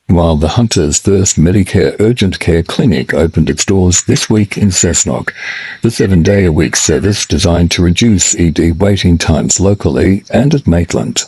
While the Hunter's first Medicare urgent care clinic opened its doors this week in Cessnock, the 7-day-a-week service designed to reduce ED waiting times locally and at Maitland.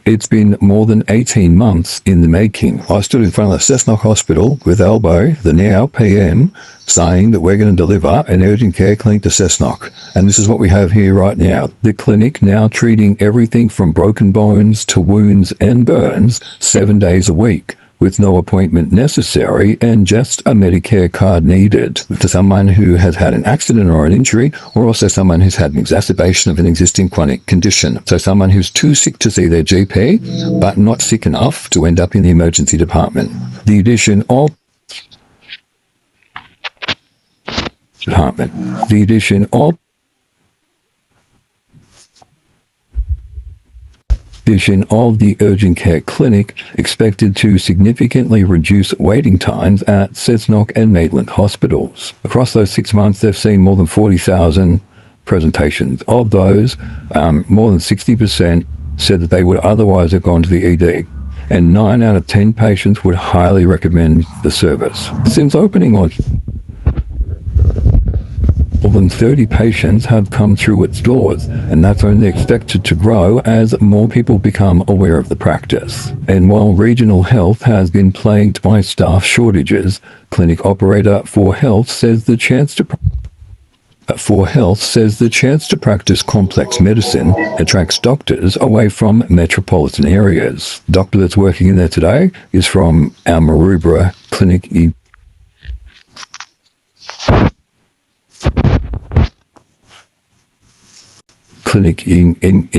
It's been more than 18 months in the making. I stood in front of the Cessnock Hospital with Elbow, the now PM, saying that we're going to deliver an urgent care clinic to Cessnock. And this is what we have here right now. The clinic now treating everything from broken bones to wounds and burns 7 days a week, with no appointment necessary and just a Medicare card needed, to someone who has had an accident or an injury, or also someone who's had an exacerbation of an existing chronic condition. So someone who's too sick to see their GP, but not sick enough to end up in the emergency department. The addition of the urgent care clinic expected to significantly reduce waiting times at Cessnock and Maitland hospitals. Across those 6 months, they've seen more than 40,000 presentations. Of those, more than 60% said that they would otherwise have gone to the ED, and 9 out of 10 patients would highly recommend the service. Since opening on more than 30 patients have come through its doors, and that's only expected to grow as more people become aware of the practice. And while regional health has been plagued by staff shortages, clinic operator For Health says the chance to practice complex medicine attracts doctors away from metropolitan areas. The doctor that's working in there today is from our Maroubra clinic in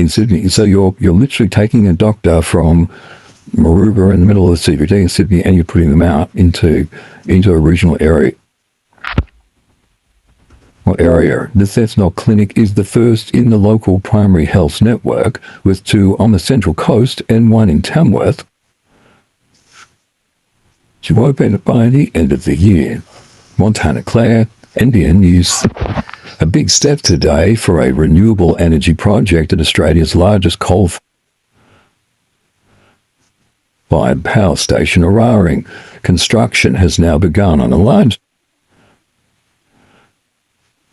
Sydney. So you're literally taking a doctor from Maroubra in the middle of the CBD in Sydney, and you're putting them out into a regional area. The Cessnock Clinic is the first in the local primary health network, with 2 on the Central Coast and 1 in Tamworth, to open by the end of the year. Montana Claire, NBN News. A big step today for a renewable energy project at Australia's largest coal-fired power station, Eraring. Construction has now begun on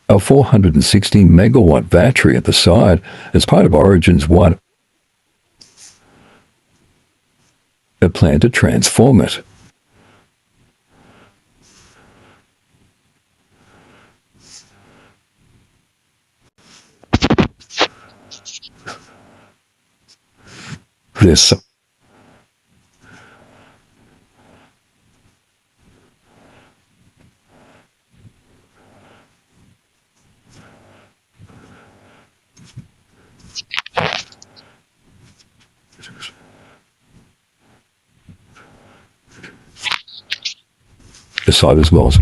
a 460 megawatt battery at the site as part of Origin's a plan to transform it. This site as well.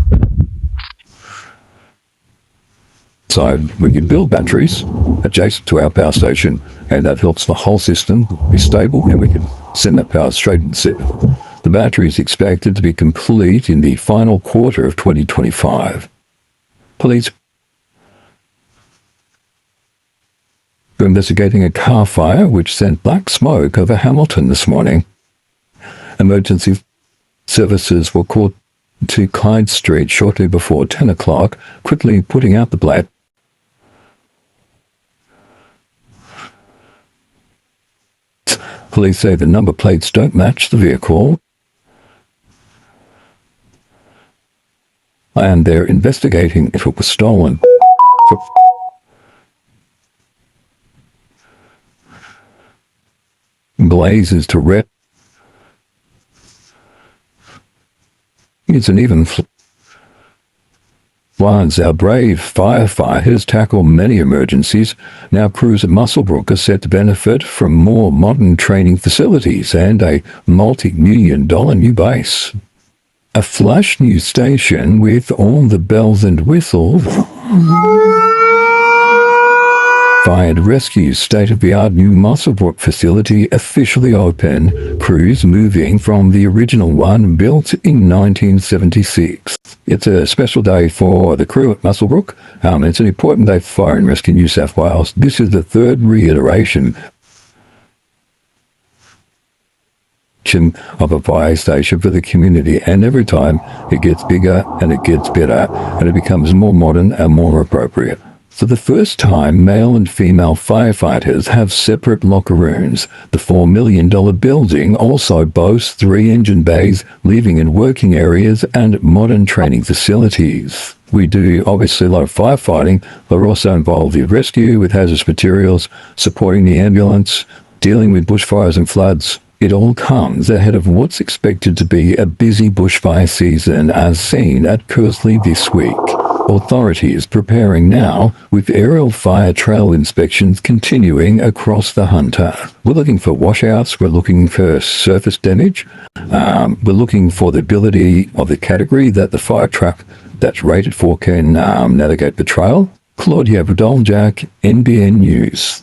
So we can build batteries adjacent to our power station, and that helps the whole system be stable, and we can send that power straight into it. The battery is expected to be complete in the final quarter of 2025. Police are investigating a car fire which sent black smoke over Hamilton this morning. Emergency services were called to Clyde Street shortly before 10 o'clock, quickly putting out the black. Police say the number plates don't match the vehicle, and they're investigating if it was stolen. Blazes to red. It's an even floods. Our brave firefighters tackle many emergencies. Now crews at Muswellbrook are set to benefit from more modern training facilities and a multi-million-dollar new base. A flash news station with all the bells and whistles. Fire and Rescue state-of-the-art new Muswellbrook facility officially open. Crews moving from the original one built in 1976. It's a special day for the crew at Muswellbrook. It's an important day for Fire and Rescue New South Wales. This is the third reiteration extension of a fire station for the community, and every time it gets bigger and it gets better and it becomes more modern and more appropriate. For the first time, male and female firefighters have separate locker rooms. The $4 million building also boasts 3 engine bays, living and working areas, and modern training facilities. We do obviously a lot of firefighting, but we're also involved with rescue, with hazardous materials, supporting the ambulance, dealing with bushfires and floods. It all comes ahead of what's expected to be a busy bushfire season, as seen at Kersley this week. Authorities preparing now, with aerial fire trail inspections continuing across the Hunter. We're looking for washouts, we're looking for surface damage, we're looking for the ability of the category that the fire truck that's rated for can navigate the trail. Claudia Budoljak, NBN News.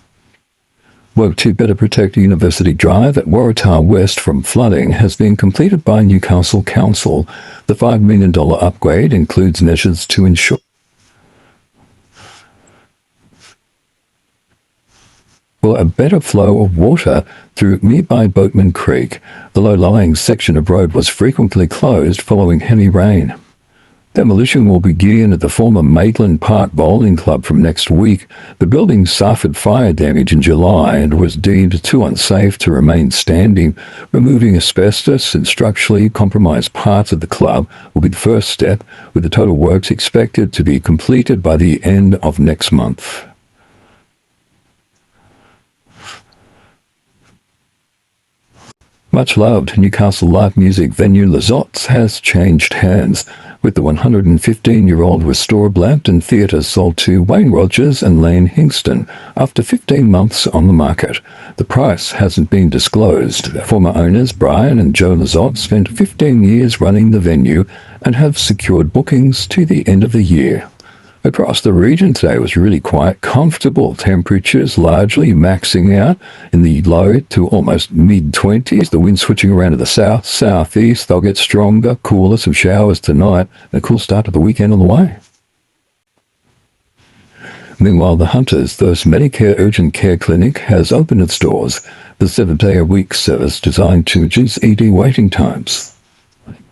Work to better protect University Drive at Waratah West from flooding has been completed by Newcastle Council. The $5 million upgrade includes measures to ensure a better flow of water through nearby Boatman Creek. The low-lying section of road was frequently closed following heavy rain. Demolition will begin at the former Maitland Park Bowling Club from next week. The building suffered fire damage in July and was deemed too unsafe to remain standing. Removing asbestos and structurally compromised parts of the club will be the first step, with the total works expected to be completed by the end of next month. Much-loved Newcastle live music venue Lizottes has changed hands, with the 115-year-old restored Blampton Theatre sold to Wayne Rogers and Lane Hingston after 15 months on the market. The price hasn't been disclosed. Former owners Brian and Joe Lizotte spent 15 years running the venue and have secured bookings to the end of the year. Across the region today was really quite comfortable. Temperatures largely maxing out in the low to almost mid-20s. The wind switching around to the south, southeast. They'll get stronger, cooler, some showers tonight. A cool start to the weekend on the way. Meanwhile, the Hunter's first Medicare Urgent Care Clinic has opened its doors. The 7-day-a-week service designed to reduce ED waiting times.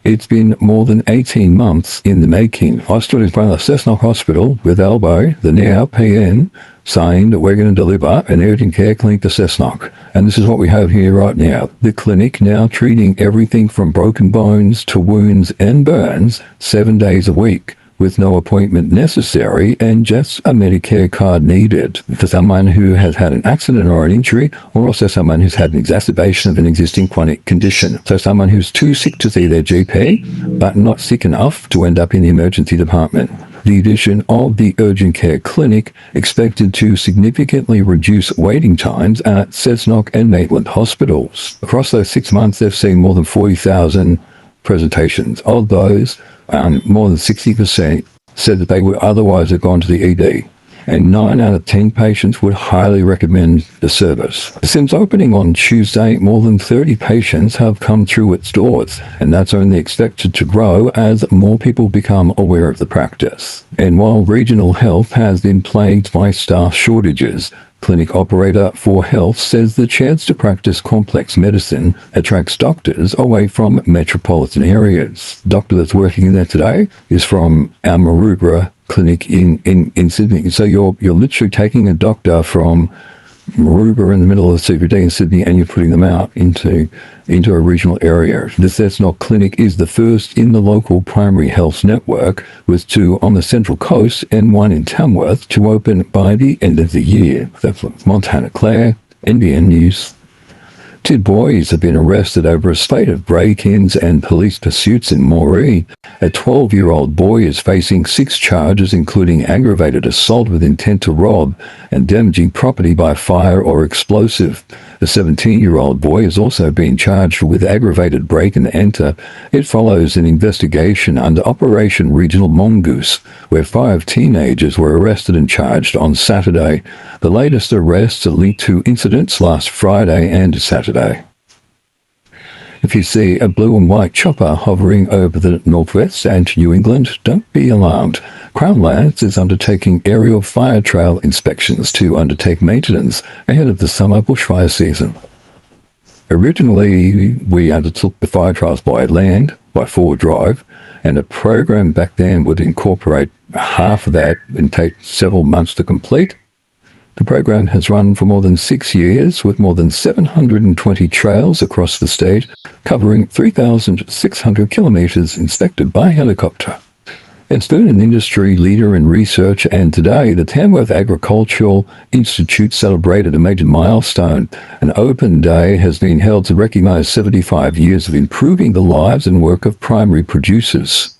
It's been more than 18 months in the making. I stood in front of the Cessnock Hospital with Albo, the now PN, saying that we're going to deliver an urgent care clinic to Cessnock. And this is what we have here right now. The clinic now treating everything from broken bones to wounds and burns 7 days a week, with no appointment necessary and just a Medicare card needed for someone who has had an accident or an injury, or also someone who's had an exacerbation of an existing chronic condition. So someone who's too sick to see their GP, but not sick enough to end up in the emergency department. The addition of the urgent care clinic expected to significantly reduce waiting times at Cessnock and Maitland hospitals. Across those 6 months, they've seen more than 40,000 presentations. Of those, more than 60% said that they would otherwise have gone to the ED, and 9 out of 10 patients would highly recommend the service. Since opening on Tuesday, more than 30 patients have come through its doors, and that's only expected to grow as more people become aware of the practice. And while regional health has been plagued by staff shortages, clinic operator For Health says the chance to practice complex medicine attracts doctors away from metropolitan areas. The doctor that's working in there today is from our Maroubra clinic in Sydney. So you're literally taking a doctor from Maroubra in the middle of the CBD in Sydney and you're putting them out into a regional area. The Cessnock Clinic is the first in the local primary health network, with 2 on the Central Coast and 1 in Tamworth to open by the end of the year. That's Montana Claire, NBN News. 2 boys have been arrested over a spate of break-ins and police pursuits in Moree. A 12-year-old boy is facing 6 charges, including aggravated assault with intent to rob and damaging property by fire or explosive. The 17-year-old boy is also being charged with aggravated break and enter. It follows an investigation under Operation Regional Mongoose, where 5 teenagers were arrested and charged on Saturday. The latest arrests are linked to incidents last Friday and Saturday. If you see a blue and white chopper hovering over the northwest and New England, don't be alarmed. Crown Lands is undertaking aerial fire trail inspections to undertake maintenance ahead of the summer bushfire season. Originally, we undertook the fire trials by land, by forward drive, and the program back then would incorporate half of that and take several months to complete. The program has run for more than 6 years, with more than 720 trails across the state, covering 3,600 kilometres inspected by helicopter. It's been an industry leader in research, and today the Tamworth Agricultural Institute celebrated a major milestone. An open day has been held to recognise 75 years of improving the lives and work of primary producers.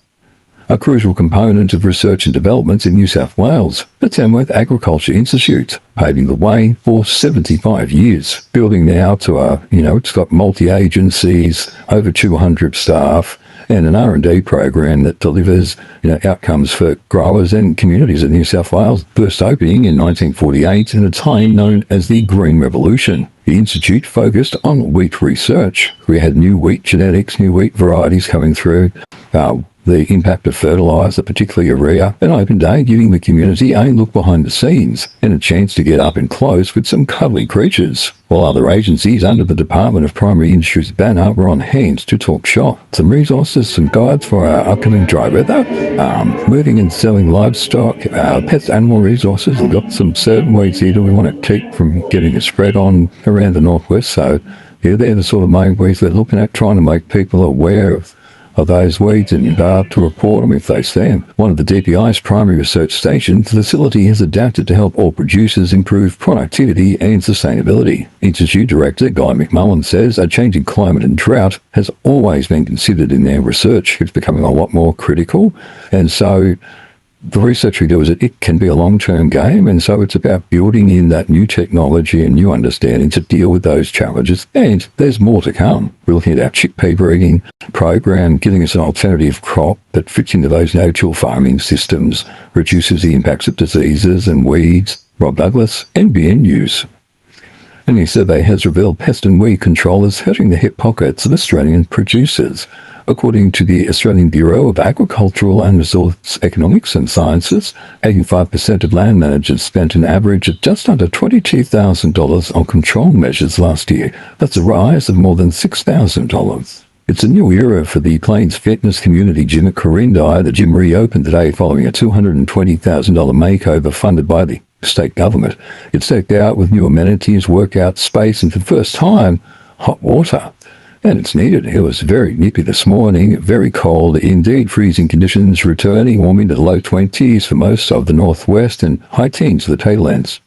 A crucial component of research and development in New South Wales, the Tamworth Agriculture Institute, paving the way for 75 years. Building now to it's got multi-agencies, over 200 staff, and an R&D program that delivers outcomes for growers and communities in New South Wales. First opening in 1948 in a time known as the Green Revolution. The Institute focused on wheat research. We had new wheat genetics, new wheat varieties coming through. The impact of fertiliser, particularly urea, an open day giving the community a look behind the scenes and a chance to get up and close with some cuddly creatures, while other agencies under the Department of Primary Industries banner were on hand to talk shop. Some resources, some guides for our upcoming dry weather, moving and selling livestock, pets, animal resources. We've got some certain weeds here that we want to keep from getting a spread on around the northwest, so they're the sort of main weeds we're looking at, trying to make people aware of those weeds and to report them if they see them. One of the DPI's primary research stations, the facility has adapted to help all producers improve productivity and sustainability. Institute Director Guy McMullen says a changing climate and drought has always been considered in their research. It's becoming a lot more critical, and so the research we do is it can be a long-term game, and so it's about building in that new technology and new understanding to deal with those challenges, and there's more to come. We're looking at our chickpea breeding program, giving us an alternative crop that fits into those no-till farming systems, reduces the impacts of diseases and weeds. Rob Douglas, NBN News. A new survey has revealed pest and weed control is hurting the hip pockets of Australian producers. According to the Australian Bureau of Agricultural and Resource Economics and Sciences, 85% of land managers spent an average of just under $22,000 on control measures last year. That's a rise of more than $6,000. It's a new era for the Plains Fitness Community Gym at Corindai. The gym reopened today following a $220,000 makeover funded by the state government. It's decked out with new amenities, workout space, and for the first time, hot water. And it's needed. It was very nippy this morning, very cold indeed, freezing conditions returning, warming to the low 20s for most of the northwest and high teens for the tablelands.